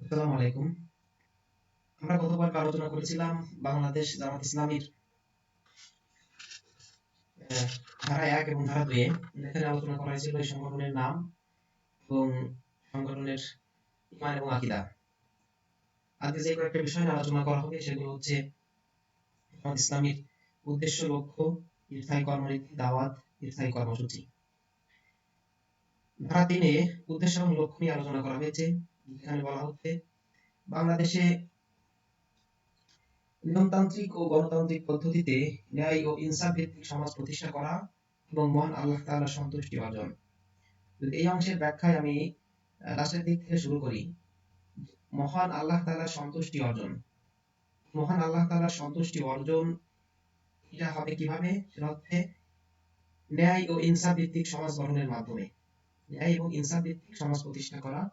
আসসালামু আলাইকুম। আমরা গতবার আলোচনা করেছিলাম বাংলাদেশ জামাত ইসলামীর ধারা ১ এবং ধারা ২ এ। এখানে আলোচনা করা হয়েছিল এই সংগঠনের নাম এবং সংগঠনের ঈমান এবং আকীদা। আজকে যে কয়েকটা বিষয় নিয়ে আলোচনা করা হবে সেগুলো হচ্ছে জামাত ইসলামীর উদ্দেশ্য, লক্ষ্য, স্থায়ী কর্মনীতি, দাওয়াত, স্থায়ী কর্মসূচি। ধারা ৩ এ উদ্দেশ্য এবং লক্ষ্য নিয়ে আলোচনা করা হয়েছে। এখানে বলা হচ্ছে বাংলাদেশে নিয়মতান্ত্রিক ও গণতান্ত্রিক পদ্ধতিতে ন্যায় ও ইনসাফ ভিত্তিক সমাজ প্রতিষ্ঠা করা এবং মহান আল্লাহ তাআলার সন্তুষ্টি অর্জন। এই অংশের ব্যাখ্যায় আমি লাস্টের দিক থেকে শুরু করি। মহান আল্লাহ তাআলার সন্তুষ্টি অর্জন। মহান আল্লাহ তাআলার সন্তুষ্টি অর্জন এটা হবে কিভাবে? সেটা হচ্ছে ন্যায় ও ইনসাফ ভিত্তিক সমাজ গঠনের মাধ্যমে। ন্যায় এবং ইনসাফ ভিত্তিক সমাজ প্রতিষ্ঠা করার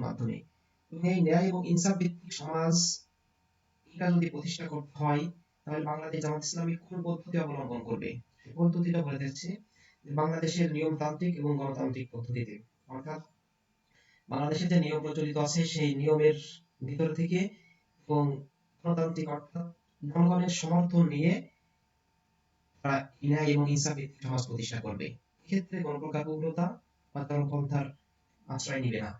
মাধ্যমে। এবং এই ন্যায় এবং ইনসাফ ভিত্তিক সমাজ এটা যদি প্রতিষ্ঠা করতে হয় তাহলে বাংলাদেশ জামাত ইসলামী কোন পদ্ধতি অবলম্বন করবে? সেই পদ্ধতিটা বলে দিচ্ছে বাংলাদেশের নিয়মতান্ত্রিক এবং গণতান্ত্রিক পদ্ধতিতে, অর্থাৎ বাংলাদেশে যে নিয়ম প্রচলিত আছে সেই নিয়মের ভিতর থেকে এবং গণতান্ত্রিক অর্থাৎ জনগণের সমর্থন নিয়ে তারা ন্যায় এবং ইনসাফ ভিত্তিক সমাজ প্রতিষ্ঠা করবে। এক্ষেত্রে কোনো প্রকার উগ্রতা বা চরমপন্থার আশ্রয় নিবে না।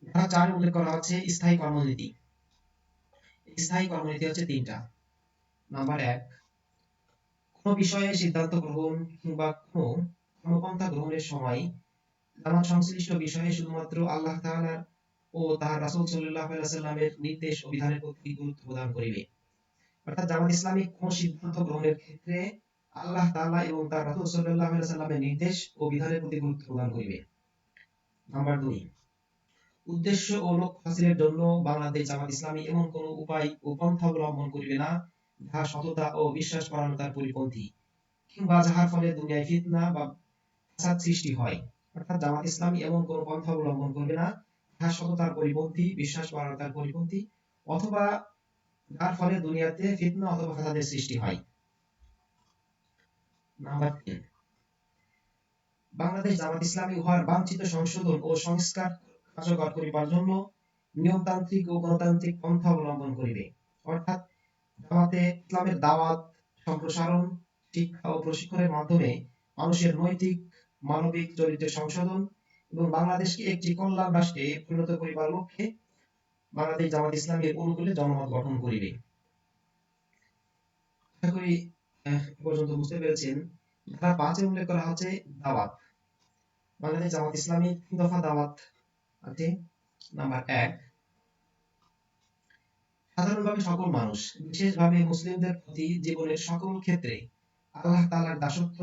ধারা ৪ উল্লেখ করা হচ্ছে স্থায়ী কর্মনীতি। স্থায়ী কর্মনীতি হচ্ছে তিনটা। নাম্বার ১, কোন বিষয়ে সিদ্ধান্ত গ্রহণ কিংবা কোন কর্মপন্থা গ্রহণের সময় জামাত সংশ্লিষ্ট বিষয়ে শুধুমাত্র আল্লাহ তাআলা ও তার রাসূল সাল্লাল্লাহু আলাইহি ওয়াসাল্লামের নির্দেশ ও বিধানের প্রতি গুরুত্ব প্রদান করিবে। অর্থাৎ জামাত ইসলামী কোন সিদ্ধান্ত গ্রহণের ক্ষেত্রে আল্লাহ তাআলা এবং তার রাসূল সাল্লাল্লাহু আলাইহি ওয়াসাল্লামের নির্দেশ ও বিধানের প্রতি গুরুত্ব প্রদান করিবে। নাম্বার ২, উদ্দেশ্য ও লক্ষ্য হাসিলের জন্য বাংলাদেশ জামাত ইসলামী এমন কোন উপায় ও পন্থা অবলম্বন করিবে না যাহা সততা ও বিশ্বাস পরায়ণতার পরিপন্থী কিংবা যাহার ফলে দুনিয়ায় ফিতনা বা ফাসাদ সৃষ্টি হয়। অর্থাৎ জামাত ইসলামী এমন কোন পন্থা অবলম্বন করবে না যাহা সততার পরিপন্থী, বিশ্বাস পরায়ণতার পরিপন্থী অথবা যার ফলে দুনিয়াতে ফিতনা অথবা ফাসাদের সৃষ্টি হয়। নাম্বার ৩, বাংলাদেশ জামাত ইসলামী উহার বাঞ্ছিত সংশোধন ও সংস্কার কার্যকর করিবার জন্য নিয়মতান্ত্রিক ও গণতান্ত্রিক পন্থা অবলম্বন করিবে। অর্থাৎ জামাতে ইসলামের দাওয়াত, সম্প্রসারণ, শিক্ষা ও প্রশিক্ষণের মাধ্যমে মানুষের নৈতিক, মানবিক চরিত্রের সংশোধন এবং বাংলাদেশকে একটি কল্যাণ রাষ্ট্রে পরিণত করিবার লক্ষ্যে বাংলাদেশ জামাত ইসলামীর অনুকূলে জনমত গঠন করিবে। আশা করি এ পর্যন্ত বুঝতে পেরেছেন। ধারা ৫ এ উল্লেখ করা হচ্ছে দাওয়াত। বাংলাদেশ জামাত ইসলামীর ৩ দফা দাওয়াত আছে। নাম্বার ১, সাধারণভাবে সকল মানুষ, বিশেষভাবে মুসলিমদের প্রতি জীবনের সকল ক্ষেত্রে আল্লাহ তাআলার দাসত্ব,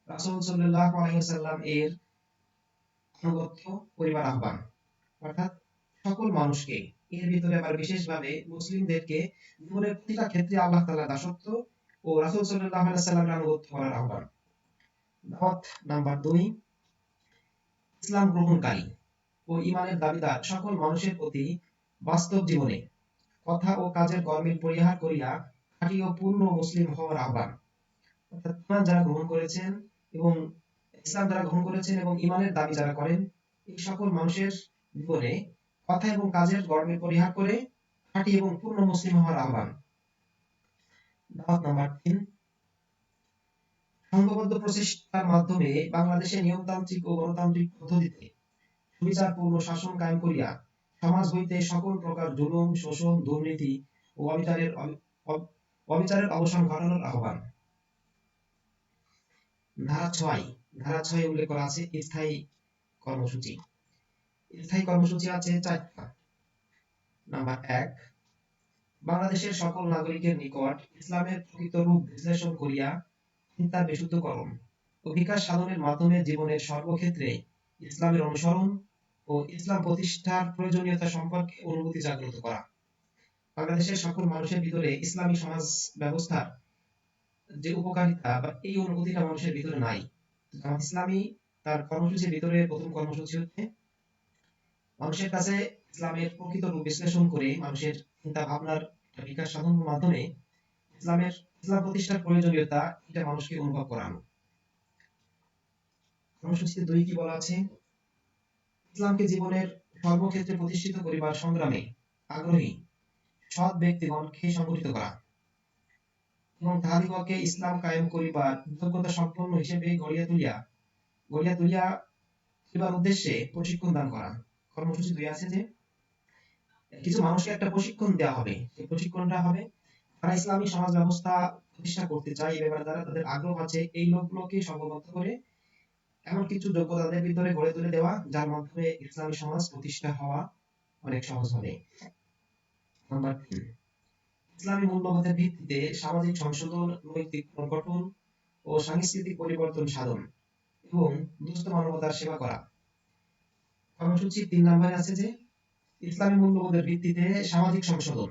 রাসূল সাল্লাল্লাহু আলাইহি ওয়াসাল্লাম এর আনুগত্য করিবার আহ্বান। অর্থাৎ সকল মানুষকে, এর ভিতরে আবার বিশেষভাবে মুসলিমদেরকে জীবনের প্রতিটা ক্ষেত্রে আল্লাহ তাআলার দাসত্ব ও রাসূল সাল্লাল্লাহু আলাইহি ওয়াসাল্লামের আনুগত্য করার আহ্বান। দাওয়াত নাম্বার ২, ইসলাম গ্রহণকারী ও ঈমানের দাবিদার সকল মানুষের প্রতি বাস্তব জীবনে কথা ও কাজের গরমিল পরিহার করিয়া খাঁটি ও পূর্ণ মুসলিম হওয়ার আহ্বান। অর্থাৎ ঈমান যারা গ্রহণ করেছেন এবং ইসলাম যারা গ্রহণ করেছেন এবং ঈমানের দাবি যারা করেন, এই সকল মানুষের জীবনে কথা এবং কাজের গরমিল পরিহার করে খাঁটি এবং পূর্ণ মুসলিম হওয়ার আহ্বান। দাওয়াত নাম্বার ৩, সংঘবদ্ধ প্রচেষ্টার মাধ্যমে বাংলাদেশের নিয়মতান্ত্রিক ও গণতান্ত্রিক পদ্ধতিতে সুবিচারপূর্ণ শাসন কায়েম করিয়া সমাজ হইতে সকল প্রকার জুলুম, শোষণ, দুর্নীতি ও অবিচারের অবসান ঘটানোর আহ্বান। ধারা ৬ উল্লেখ করা আছে স্থায়ী কর্মসূচি। স্থায়ী কর্মসূচি আছে ৪টা। নাম্বার ১, বাংলাদেশের সকল নাগরিকের নিকট ইসলামের প্রকৃত রূপ বিশ্লেষণ করিয়া চিন্তার বিশুদ্ধকরণ ও বিকাশ সাধনের মাধ্যমে জীবনের সর্বক্ষেত্রে ইসলামের অনুসরণ ও ইসলাম প্রতিষ্ঠার প্রয়োজনীয়তা সম্পর্কে অনুভূতি জাগ্রত করা। বাংলাদেশের সকল মানুষের ভিতরে ইসলামী সমাজ ব্যবস্থার যে উপকারিতা বা এই অনুভূতিটা মানুষের ভিতরে নাই। জামাত ইসলামী তার কর্মসূচির ভিতরে প্রথম কর্মসূচি হচ্ছে মানুষের কাছে ইসলামের প্রকৃত রূপ বিশ্লেষণ করে মানুষের চিন্তা ভাবনার বিকাশ সাধনের মাধ্যমে ইসলাম প্রতিষ্ঠার প্রয়োজনীয়তা এটা মানুষকে অনুভব করানো। কর্মসূচিতে ২ কি বলা আছে? ইসলামকে জীবনের সর্বক্ষেত্রে প্রতিষ্ঠিত করিবার সংগ্রামে আগ্রহী সৎ ব্যক্তিগণকে সংগঠিত করা এবং তাহাদিগকে ইসলাম কায়েম করিবার যোগ্যতা সম্পন্ন হিসেবে গড়িয়া তুলিয়া এবার উদ্দেশ্যে প্রশিক্ষণ দান করা। কর্মসূচি 2 আছে যে কিছু মানুষকে একটা প্রশিক্ষণ দেওয়া হবে। সেই প্রশিক্ষণটা হবে তারা ইসলামী সমাজ ব্যবস্থা প্রতিষ্ঠা করতে চায়, এই ব্যাপারে যারা তাদের আগ্রহ আছে এই লোকগুলোকে সংঘবদ্ধ করে এমন কিছু যোগ্যতা তাদের ভিতরে গড়ে তুলে দেওয়া যার মাধ্যমে ইসলামী সমাজ প্রতিষ্ঠা হওয়া অনেক সহজ হবে। নাম্বার 3, ইসলামী মূল্যবোধের ভিত্তিতে সামাজিক সংশোধন, নৈতিক পুনর্গঠন ও সাংস্কৃতিক পরিবর্তন সাধন এবং দুস্থ মানবতার সেবা করা। কর্মসূচি 3 নম্বরে আছে যে ইসলামী মূল্যবোধের ভিত্তিতে সামাজিক সংশোধন,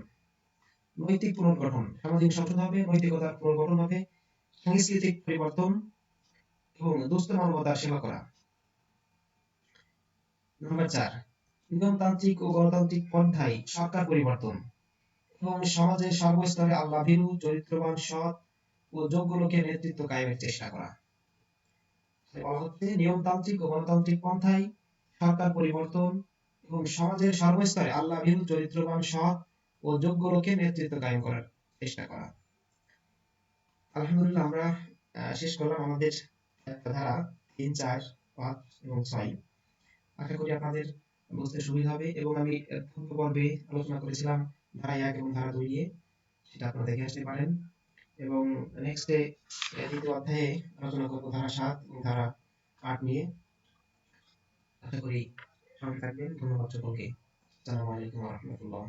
নৈতিক পুনর্গঠন, সামাজিক সংশোধন হবে, নৈতিকতার পুনর্গঠন হবে, সাংস্কৃতিক পরিবর্তন এবং দুস্থ মানবতার সেবা করা। নাম্বার 4, নিয়মতান্ত্রিক ও গণতান্ত্রিক পন্থায় সরকার পরিবর্তন এবং সমাজের সর্বস্তরে আল্লাহ ভীরু, চরিত্রবান, সৎ ও যোগ্য লোকের নেতৃত্ব কায়েমের চেষ্টা করা। বলা হচ্ছে নিয়মতান্ত্রিক ও গণতান্ত্রিক পন্থায় সরকার পরিবর্তন এবং সমাজের সর্বস্তরে আল্লাহ ভীরু, চরিত্রবান, সৎ ও যোগ্য লোকের নেতৃত্ব কায়েম করার চেষ্টা করা। আলহামদুলিল্লাহ, আমরা শেষ করলাম আমাদের ধারা 3, 4, 5 এবং 6। আশা করি আপনাদের বুঝতে সুবিধা হবে এবং আমি পূর্ব পর্বে আলোচনা করেছিলাম ধারা 1 এবং ধারা 2 নিয়ে, সেটা আপনারা দেখে আসতে পারেন। এবং নেক্সটে দ্বিতীয় অধ্যায়ে আলোচনা করব ধারা 7 এবং ধারা 8 নিয়ে। আশা করি সঙ্গে থাকবেন। ধন্যবাদ সকলকে। আসসালামু আলাইকুম ওয়া রাহমাতুল্লাহ।